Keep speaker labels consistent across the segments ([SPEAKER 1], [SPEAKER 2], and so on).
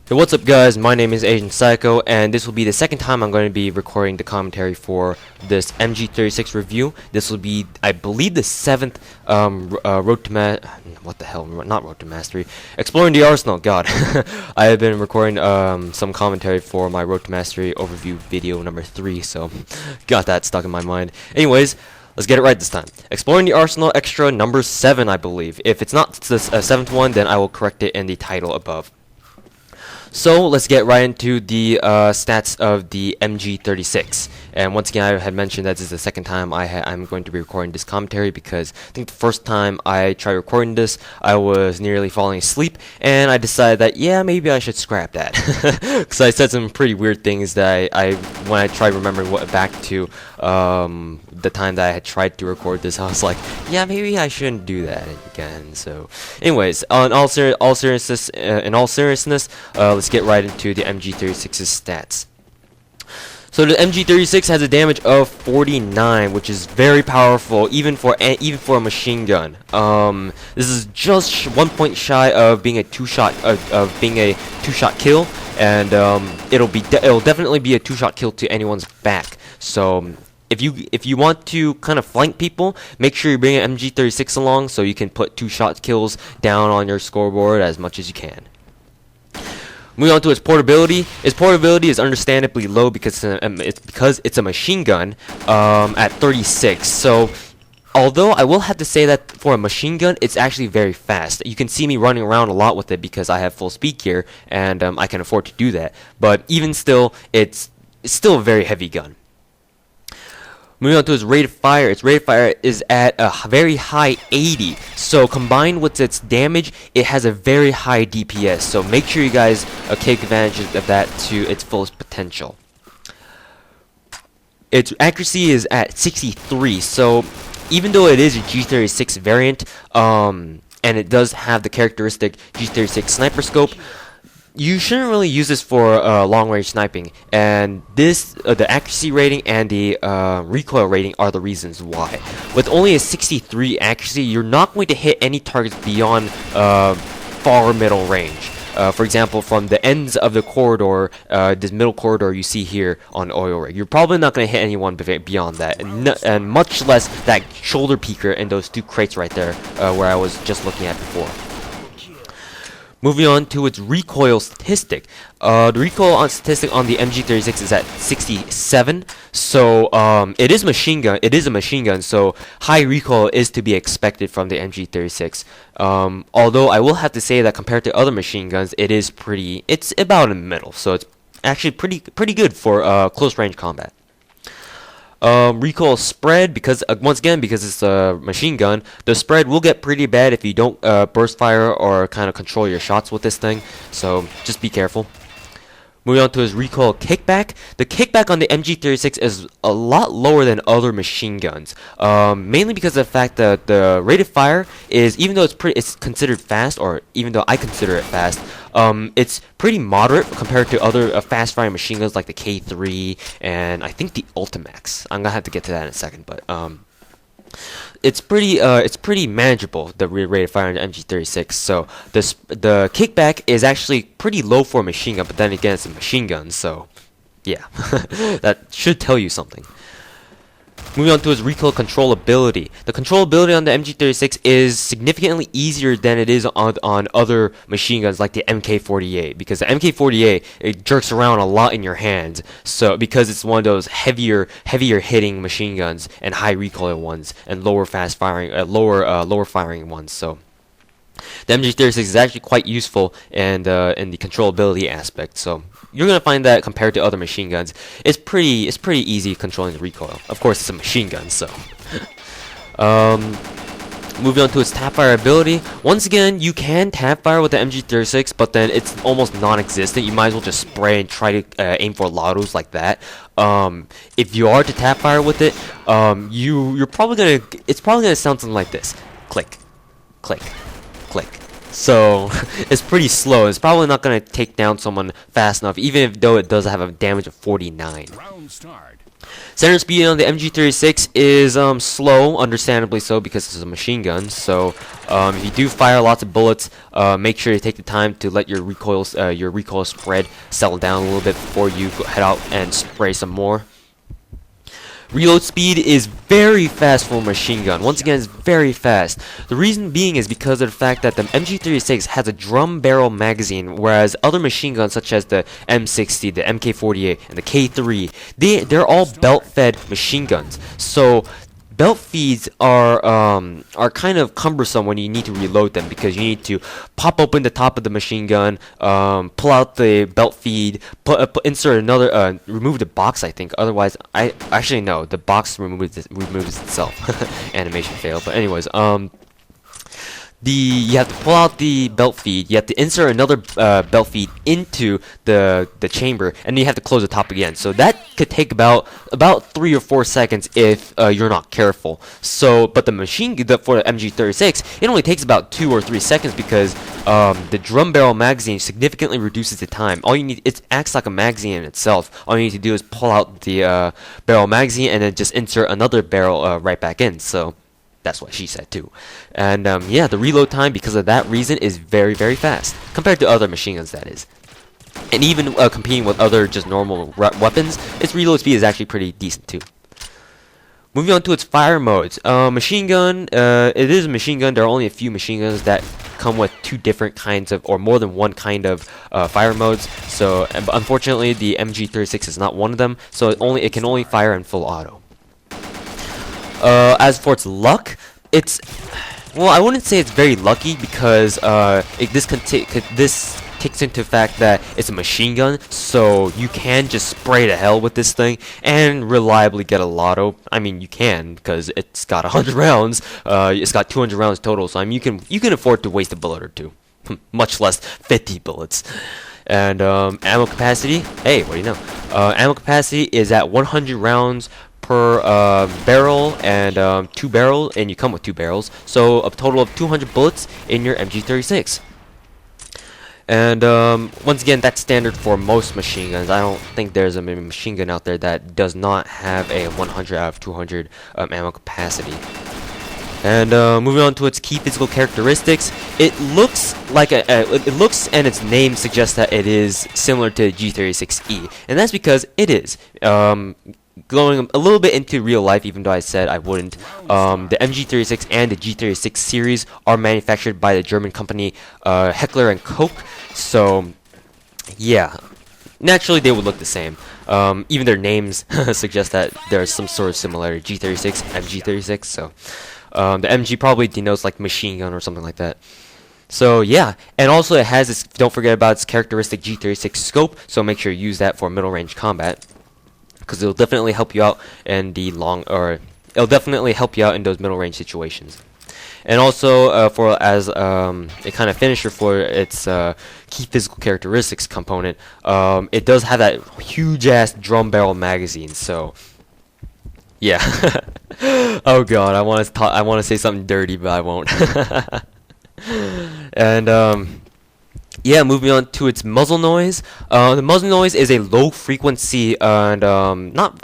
[SPEAKER 1] Hey, what's up guys, my name is Agent Psycho, and this will be the second time I'm going to be recording the commentary for this MG36 review. This will be, I believe, the 7th Road to Mastery, Exploring the Arsenal, god. I have been recording some commentary for my Road to Mastery overview video number 3, so got that stuck in my mind. Anyways, let's get it right this time. Exploring the Arsenal Extra number 7, I believe. If it's not the 7th one, then I will correct it in the title above. So let's get right into the stats of the MG36. And once again, I had mentioned that this is the second time I'm going to be recording this commentary, because I think the first time I tried recording this, I was nearly falling asleep, and I decided that, yeah, maybe I should scrap that. Because I said some pretty weird things that when I tried remembering back to the time that I had tried to record this, I was like, yeah, maybe I shouldn't do that again. So anyways, in all seriousness, let's get right into the MG36's stats. So the MG36 has a damage of 49, which is very powerful, even for a machine gun. This is just 1 point shy of being a two-shot kill, and it'll definitely be a two-shot kill to anyone's back. So if you want to kind of flank people, make sure you bring an MG36 along so you can put two-shot kills down on your scoreboard as much as you can. Moving on to its portability. Its portability is understandably low because it's a machine gun at 36. So although I will have to say that for a machine gun, it's actually very fast. You can see me running around a lot with it because I have full speed gear, and I can afford to do that. But even still, it's still a very heavy gun. Moving on to its rate of fire is at a very high 80. So combined with its damage, it has a very high DPS. So make sure you guys take advantage of that to its fullest potential. Its accuracy is at 63. So even though it is a G36 variant, and it does have the characteristic G36 sniper scope, you shouldn't really use this for long-range sniping, and the accuracy rating and the recoil rating are the reasons why. With only a 63 accuracy, you're not going to hit any targets beyond far middle range. For example, from the ends of the corridor, this middle corridor you see here on oil rig, you're probably not going to hit anyone beyond that, and much less that shoulder peeker and those two crates right there where I was just looking at before. Moving on to its recoil statistic. The recoil statistic on the MG36 is at 67. So it is a machine gun. So high recoil is to be expected from the MG36. Although I will have to say that compared to other machine guns, it's about in the middle. So it's actually pretty good for close range combat. Recoil spread, because once again, because it's a machine gun, the spread will get pretty bad if you don't burst fire or kind of control your shots with this thing, so just be careful. Moving on to his recoil kickback. The kickback on the MG36 is a lot lower than other machine guns, mainly because of the fact that the rate of fire is, even though it's considered fast, or even though I consider it fast, it's pretty moderate compared to other fast-firing machine guns like the K3 and I think the Ultimax. I'm gonna have to get to that in a second, but it's pretty manageable, the rate of fire on the MG36. So the kickback is actually pretty low for a machine gun, but then again, it's a machine gun, so yeah, that should tell you something. Moving on to its recoil controllability. The controllability on the MG36 is significantly easier than it is on other machine guns like the MK48, because the MK48, it jerks around a lot in your hands. So because it's one of those heavier hitting machine guns and high recoil ones and lower firing ones. So the MG36 is actually quite useful in the controllability aspect. So you're gonna find that compared to other machine guns, it's pretty easy controlling the recoil. Of course, it's a machine gun, so. Moving on to its Tapfire ability. Once again, you can Tapfire with the MG36, but then it's almost non-existent. You might as well just spray and try to aim for lottos like that. If you are to Tapfire with it, it's probably gonna sound something like this: click, click, click. So it's pretty slow. It's probably not going to take down someone fast enough, even though it does have a damage of 49.
[SPEAKER 2] Round start.
[SPEAKER 1] Center speed on the MG36 is slow, understandably so, because it's a machine gun. So if you do fire lots of bullets, make sure you take the time to let your recoil spread settle down a little bit before you head out and spray some more. Reload speed is very fast for a machine gun. Once again, it's very fast. The reason being is because of the fact that the MG36 has a drum barrel magazine, whereas other machine guns such as the M60, the MK48, and the K3, they're all belt-fed machine guns. So belt feeds are kind of cumbersome when you need to reload them, because you need to pop open the top of the machine gun, pull out the belt feed, insert another, remove the box, I think. Otherwise, actually no, the box removes itself. Animation fail. But anyways, you have to pull out the belt feed, you have to insert another belt feed into the chamber, and then you have to close the top again. So that could take about 3 or 4 seconds if you're not careful. So, but the machine for the MG36, it only takes about 2 or 3 seconds, because the drum barrel magazine significantly reduces the time. All you need, it acts like a magazine in itself. All you need to do is pull out the barrel magazine and then just insert another barrel right back in. So that's what she said too. And yeah, the reload time, because of that reason, is very, very fast compared to other machine guns, that is. And even competing with other just normal weapons, its reload speed is actually pretty decent too. Moving on to its fire modes. Machine gun, it is a machine gun. There are only a few machine guns that come with 2 different kinds of, or more than one kind of fire modes. So unfortunately, the MG36 is not one of them. So it can only fire in full auto. As for its luck, well, I wouldn't say it's very lucky, because this kicks into the fact that it's a machine gun, so you can just spray to hell with this thing and reliably get a lotto. I mean, you can, because it's got 100 rounds. It's got 200 rounds total, so I mean, you can afford to waste a bullet or two, much less 50 bullets. And ammo capacity, hey, what do you know? Ammo capacity is at 100 rounds per barrel, and 2 barrels, and you come with 2 barrels, so a total of 200 bullets in your MG36. And once again, that's standard for most machine guns. I don't think there's a machine gun out there that does not have a 100 out of 200 ammo capacity. And moving on to its key physical characteristics, it looks like it looks, and its name suggests that it is similar to G36E, and that's because it is. Going a little bit into real life, even though I said I wouldn't, the MG36 and the G36 series are manufactured by the German company Heckler & Koch, so yeah, naturally they would look the same. Even their names suggest that there's some sort of similarity, G36, MG36, so the MG probably denotes like machine gun or something like that. So yeah, and also it has this, don't forget about its characteristic G36 scope, so make sure you use that for middle range combat, because it'll definitely help you out in the it'll definitely help you out in those middle range situations. And also as a kind of finisher for its key physical characteristics component, it does have that huge ass drum barrel magazine. So yeah. Oh god, I want to say something dirty, but I won't. And yeah, moving on to its muzzle noise. The muzzle noise is a low frequency, and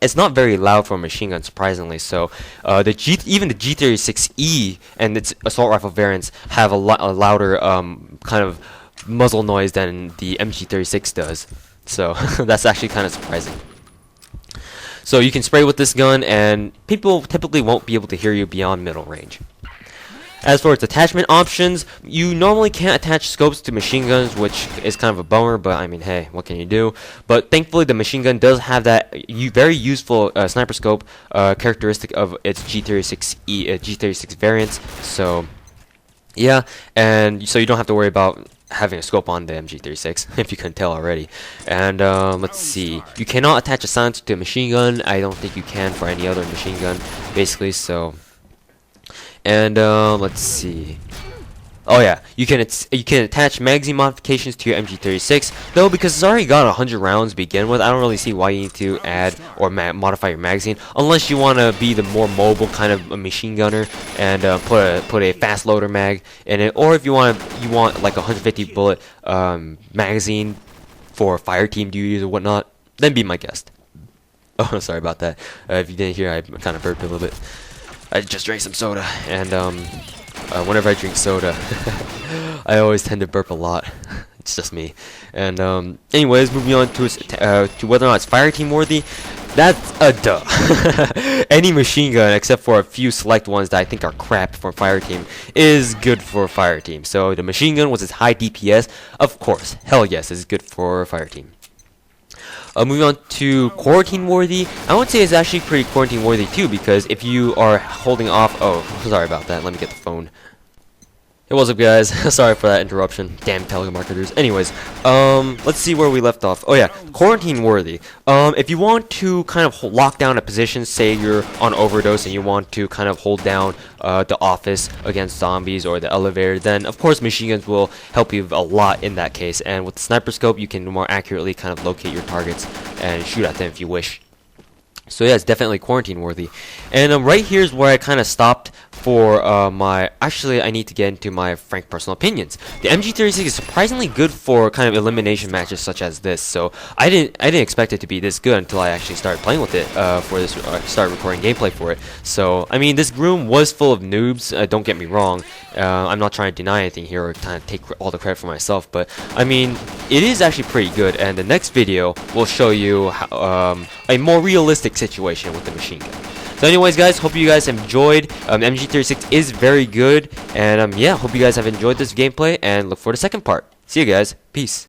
[SPEAKER 1] it's not very loud for a machine gun, surprisingly. So even the G36E and its assault rifle variants have a louder kind of muzzle noise than the MG36 does. So that's actually kind of surprising. So you can spray with this gun, and people typically won't be able to hear you beyond middle range. As for its attachment options, you normally can't attach scopes to machine guns, which is kind of a bummer, but I mean, hey, what can you do? But thankfully, the machine gun does have that very useful sniper scope characteristic of its G36E, G36 variants. So, yeah, and so you don't have to worry about having a scope on the MG36, if you couldn't tell already. And let's see, you cannot attach a silencer to a machine gun. I don't think you can for any other machine gun, basically. So. And let's see. Oh yeah, you can attach magazine modifications to your MG36, though because it's already got 100 rounds to begin with. I don't really see why you need to add or modify your magazine, unless you want to be the more mobile kind of a machine gunner and put a fast loader mag in it, or if you want like a 150 bullet magazine for Fireteam duties or whatnot, then be my guest. Oh, sorry about that. If you didn't hear, I kind of burped a little bit. I just drank some soda, and whenever I drink soda, I always tend to burp a lot. It's just me. And anyways, moving on to whether or not it's Fireteam worthy. That's a duh. Any machine gun, except for a few select ones that I think are crap for Fireteam, is good for Fireteam. So the machine gun was its high DPS. Of course, hell yes, it's good for Fireteam. Moving on to quarantine worthy, I would say it's actually pretty quarantine worthy too, because if you are holding off, oh, sorry about that, let me get the phone. Hey, what's up guys? Sorry for that interruption. Damn telemarketers. Anyways, let's see where we left off. Oh yeah, quarantine worthy. If you want to kind of lock down a position, say you're on overdose and you want to kind of hold down the office against zombies or the elevator, then of course machine guns will help you a lot in that case. And with the sniper scope, you can more accurately kind of locate your targets and shoot at them if you wish. So yeah, it's definitely quarantine worthy. And right here is where I kind of stopped for actually I need to get into my frank personal opinions. The MG36 is surprisingly good for kind of elimination matches such as this. So I didn't expect it to be this good until I actually started playing with it for this started recording gameplay for it. So I mean, this room was full of noobs, don't get me wrong. I'm not trying to deny anything here or kind of take all the credit for myself, but I mean, it is actually pretty good, and the next video will show you how, a more realistic situation with the machine gun. So anyways guys, hope you guys have enjoyed. MG36 is very good, and yeah, hope you guys have enjoyed this gameplay, and look for the second part. See you guys, peace.